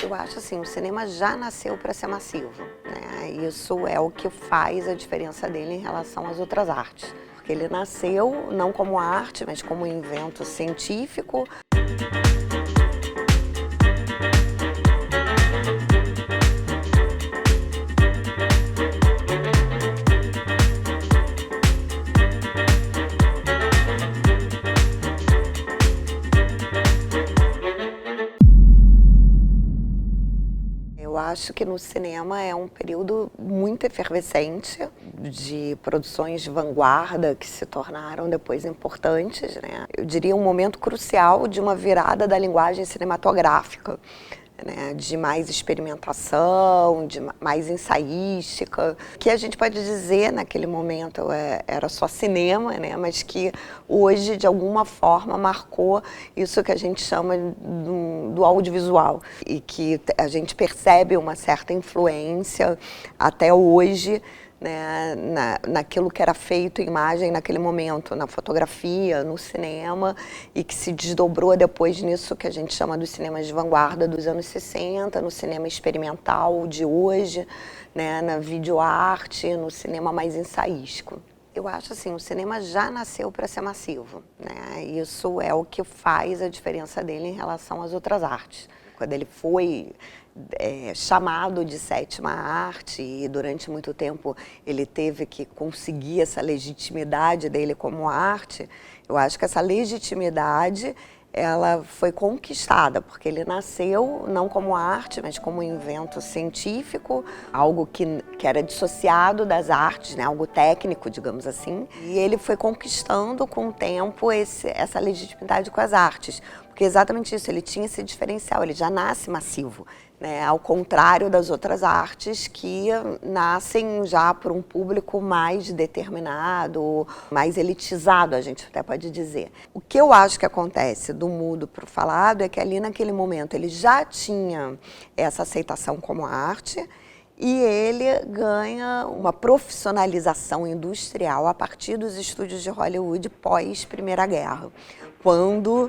Eu acho assim, o cinema já nasceu para ser massivo, né? Isso é o que faz a diferença dele em relação às outras artes. Porque ele nasceu não como arte, mas como um invento científico. Eu acho que no cinema é um período muito efervescente de produções de vanguarda que se tornaram depois importantes, né? Eu diria um momento crucial de uma virada da linguagem cinematográfica, né? De mais experimentação, de mais ensaística, que a gente pode dizer naquele momento era só cinema, né? Mas que hoje de alguma forma marcou isso que a gente chama do audiovisual e que a gente percebe uma certa influência até hoje, né, naquilo que era feito em imagem naquele momento, na fotografia, no cinema, e que se desdobrou depois nisso que a gente chama dos cinemas de vanguarda dos anos 60, no cinema experimental de hoje, né, na videoarte, no cinema mais ensaístico. Eu acho assim, o cinema já nasceu para ser massivo, né? Isso é o que faz a diferença dele em relação às outras artes. Quando ele foi chamado de sétima arte e durante muito tempo ele teve que conseguir essa legitimidade dele como arte, eu acho que essa legitimidade ela foi conquistada, porque ele nasceu não como arte, mas como um invento científico, algo que era dissociado das artes, né? Algo técnico, digamos assim. E ele foi conquistando com o tempo essa legitimidade com as artes, porque exatamente isso, ele tinha esse diferencial, ele já nasce massivo, né? Ao contrário das outras artes que nascem já por um público mais determinado, mais elitizado, a gente até pode dizer. O que eu acho que acontece do mudo para o falado é que ali naquele momento ele já tinha essa aceitação como arte e ele ganha uma profissionalização industrial a partir dos estúdios de Hollywood pós Primeira Guerra, quando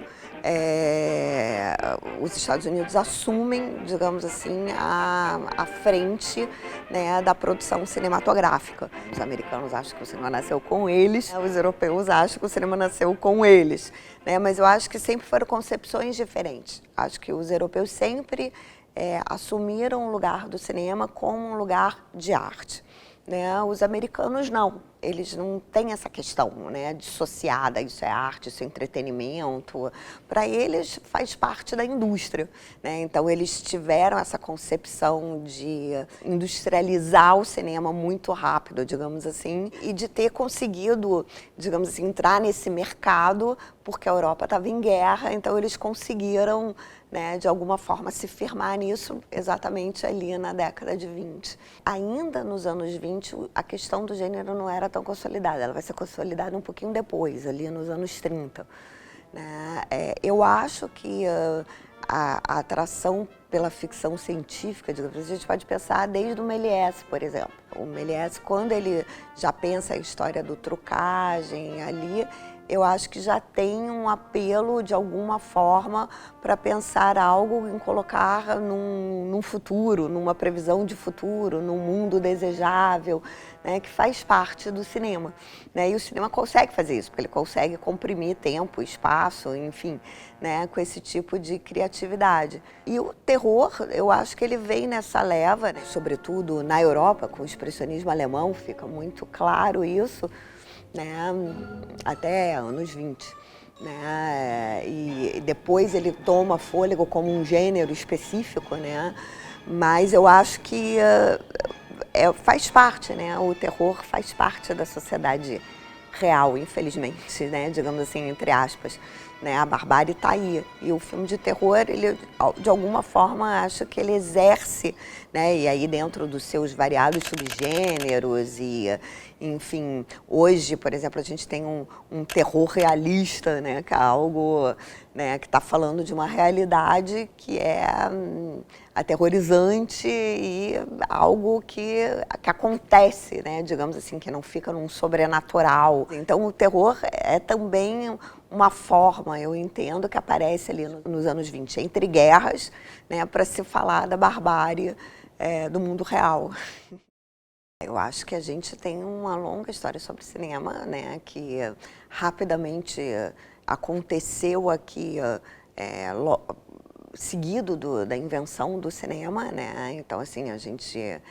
os Estados Unidos assumem, digamos assim, a frente, né, da produção cinematográfica. Os americanos acham que o cinema nasceu com eles, os europeus acham que o cinema nasceu com eles, né? Mas eu acho que sempre foram concepções diferentes. Acho que os europeus sempre assumiram o lugar do cinema como um lugar de arte, né? Os americanos não, eles não têm essa questão, né, dissociada, isso é arte, isso é entretenimento. Para eles faz parte da indústria, né? Então eles tiveram essa concepção de industrializar o cinema muito rápido, digamos assim, e de ter conseguido, digamos assim, entrar nesse mercado porque a Europa estava em guerra, então eles conseguiram, né, de alguma forma se firmar nisso exatamente ali na década de 20. Ainda nos anos 20, a questão do gênero não era tão consolidada, ela vai ser consolidada um pouquinho depois, ali nos anos 30. Né? Eu acho que a atração pela ficção científica, digamos, a gente pode pensar desde o Méliès, por exemplo. O Méliès, quando ele já pensa a história do trucagem ali, eu acho que já tem um apelo, de alguma forma, para pensar algo em colocar num futuro, numa previsão de futuro, num mundo desejável, né, que faz parte do cinema. Né? E o cinema consegue fazer isso, porque ele consegue comprimir tempo, espaço, enfim, né, com esse tipo de criatividade. E o terror, eu acho que ele vem nessa leva, né, sobretudo na Europa, com o expressionismo alemão, fica muito claro isso, né, até anos 20. Né, e depois ele toma fôlego como um gênero específico, né, mas eu acho que faz parte, né, o terror faz parte da sociedade real, infelizmente, né, digamos assim, entre aspas. Né, a barbárie está aí, e o filme de terror, ele, de alguma forma, acho que ele exerce, né, e aí dentro dos seus variados subgêneros, e enfim, hoje, por exemplo, a gente tem um terror realista, né, que é algo, né, que está falando de uma realidade que é aterrorizante e algo que acontece, né, digamos assim, que não fica num sobrenatural. Então o terror é também uma forma, eu entendo, que aparece ali nos anos 20, entre guerras, né, para se falar da barbárie do mundo real. Eu acho que a gente tem uma longa história sobre cinema, né, que rapidamente aconteceu aqui, seguido da invenção do cinema, né? Então, assim, a gente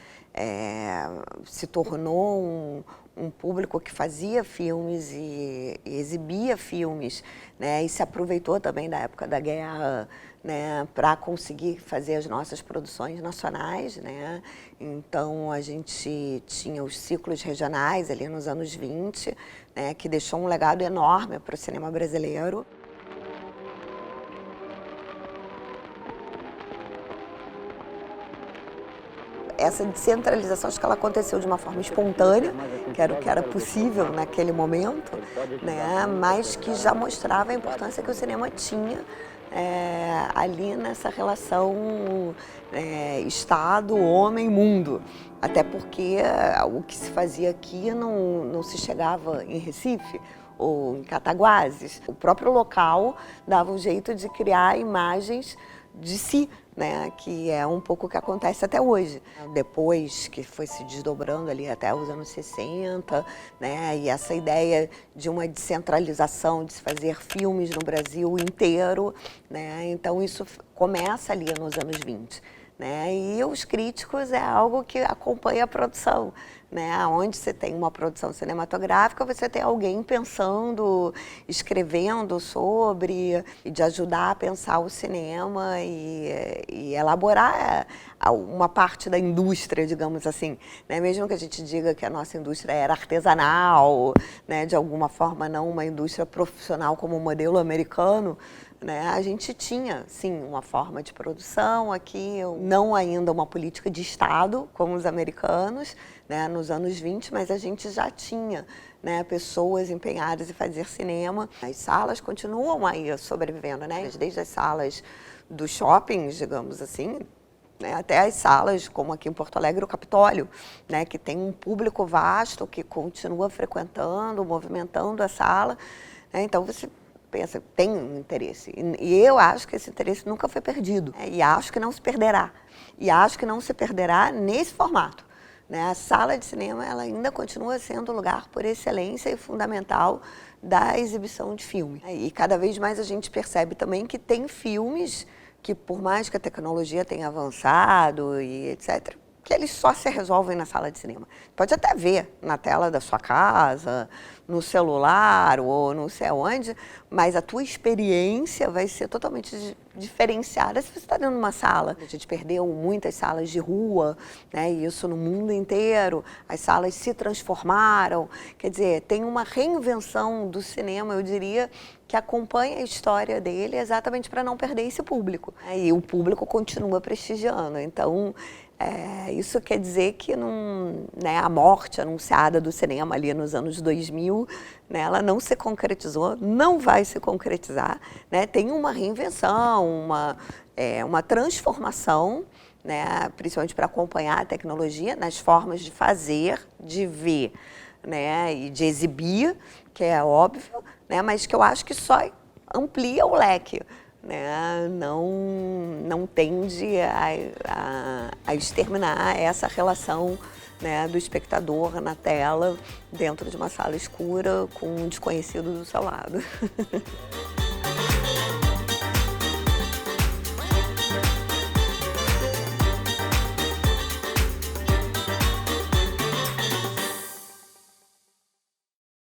se tornou um público que fazia filmes e exibia filmes, né? E se aproveitou também da época da guerra, né, para conseguir fazer as nossas produções nacionais, né? Então, a gente tinha os ciclos regionais ali nos anos 20, né, que deixou um legado enorme para o cinema brasileiro. Essa descentralização, acho que ela aconteceu de uma forma espontânea, que era o que era possível naquele momento, né? Mas que já mostrava a importância que o cinema tinha ali nessa relação Estado, homem, mundo. Até porque o que se fazia aqui não se chegava em Recife ou em Cataguases. O próprio local dava um jeito de criar imagens de si, né, que é um pouco o que acontece até hoje. Depois que foi se desdobrando ali até os anos 60, né, e essa ideia de uma descentralização, de se fazer filmes no Brasil inteiro, né, então isso começa ali nos anos 20. Né? E os críticos é algo que acompanha a produção, né? Onde você tem uma produção cinematográfica, você tem alguém pensando, escrevendo sobre, e de ajudar a pensar o cinema e elaborar uma parte da indústria, digamos assim, né? Mesmo que a gente diga que a nossa indústria era artesanal, né? De alguma forma não uma indústria profissional como o modelo americano, né? A gente tinha, sim, uma forma de produção aqui, não ainda uma política de Estado, como os americanos, né, nos anos 20, mas a gente já tinha, né, pessoas empenhadas em fazer cinema. As salas continuam aí sobrevivendo, né? Desde as salas dos shoppings, digamos assim, né, até as salas, como aqui em Porto Alegre, o Capitólio, né, que tem um público vasto que continua frequentando, movimentando a sala. Né? Então, você pensa, tem um interesse. E eu acho que esse interesse nunca foi perdido. E acho que não se perderá. E acho que não se perderá nesse formato. Né? A sala de cinema ela ainda continua sendo o lugar por excelência e fundamental da exibição de filme. E cada vez mais a gente percebe também que tem filmes que, por mais que a tecnologia tenha avançado e etc., que eles só se resolvem na sala de cinema. Pode até ver na tela da sua casa, no celular ou não sei onde, mas a tua experiência vai ser totalmente diferenciada se você está dentro de uma sala. A gente perdeu muitas salas de rua, né, e isso no mundo inteiro. As salas se transformaram. Quer dizer, tem uma reinvenção do cinema, eu diria, que acompanha a história dele exatamente para não perder esse público. E o público continua prestigiando. Então, isso quer dizer que né, a morte anunciada do cinema ali nos anos 2000, né, ela não se concretizou, não vai se concretizar. Né? Tem uma reinvenção, uma transformação, né, principalmente para acompanhar a tecnologia nas formas de fazer, de ver, né, e de exibir, que é óbvio, né, mas que eu acho que só amplia o leque. Né, não tende a exterminar essa relação, né, do espectador na tela, dentro de uma sala escura, com um desconhecido do seu lado.